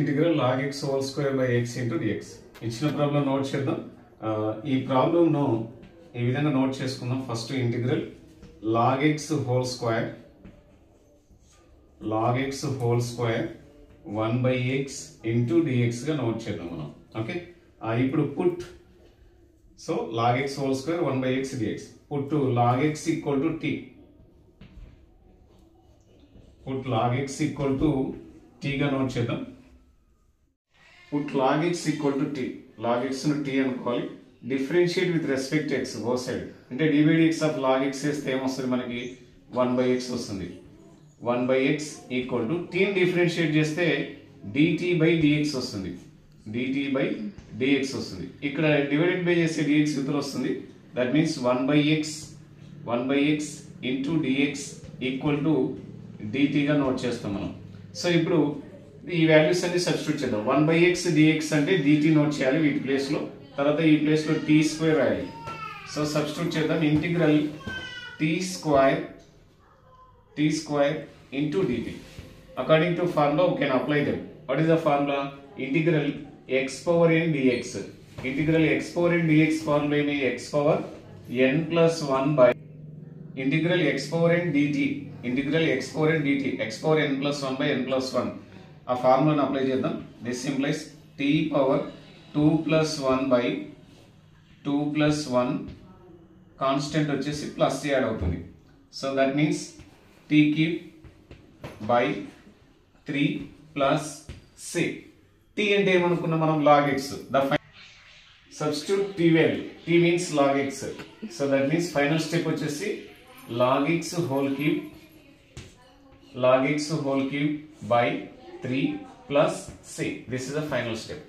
Integral log x whole square by x into dx. ఇచ్చిన problem note చేద్దాం. ఈ ప్రాబ్లంను ఈ విధంగా నోట్ చేసుకుందాం. First integral log x whole square 1 by x into డిఎక్స్ గా నోట్ చేద్దాం మనం. ఓకే, ఇప్పుడు put so log x whole square 1 by x dx. Put log x equal to t. Put log x equal to t గా note చేద్దాం. Put log x equal to t. log x ను t అనుకోవాలి. Differentiate with respect x both side. అంటే d by dx of log x చేస్తే ఏమొస్తుంది మనకి 1 by x వస్తుంది. 1 by x equal to t ని డిఫరెన్షియేట్ చేస్తే dt బై dx వస్తుంది. dt బై dx వస్తుంది. ఇక్కడ డివైడెడ్ బై చేస్తే dx ఇతర వస్తుంది. That means 1 by x into dx equal to dt గా నోట్ చేస్తాం మనం. సో ఇప్పుడు ఈ వాల్యూస్ అన్ని సబ్స్టిట్యూట్ చేద్దాం. 1 బై x dx అంటే dt నోట్ చేయాలి వీటి ప్లేస్ లో. తర్వాత ఈ ప్లేస్ లో t స్క్వేర్ రాయాలి. సో సబ్స్టిట్యూట్ చేద్దాం. Integral t square into dt. According to formula, we can apply them. What is the formula? Integral x power n dx. Integral x power n dx formula is x power n plus 1 by integral x power n dt. Integral x power n dt. X power n plus 1 by n plus 1. A formula apply చేద్దాం. This implies t power 2 plus 1 by 2 plus 1 constant వచ్చేసి plus add అవుతుంది. So that means t cube by 3 plus c. t అంటే ఏమనుకున్నాం మనం? log x. The substitute t value. t means log x. So that means final step వచ్చేసి log x whole cube by 3 plus c. This is the final step.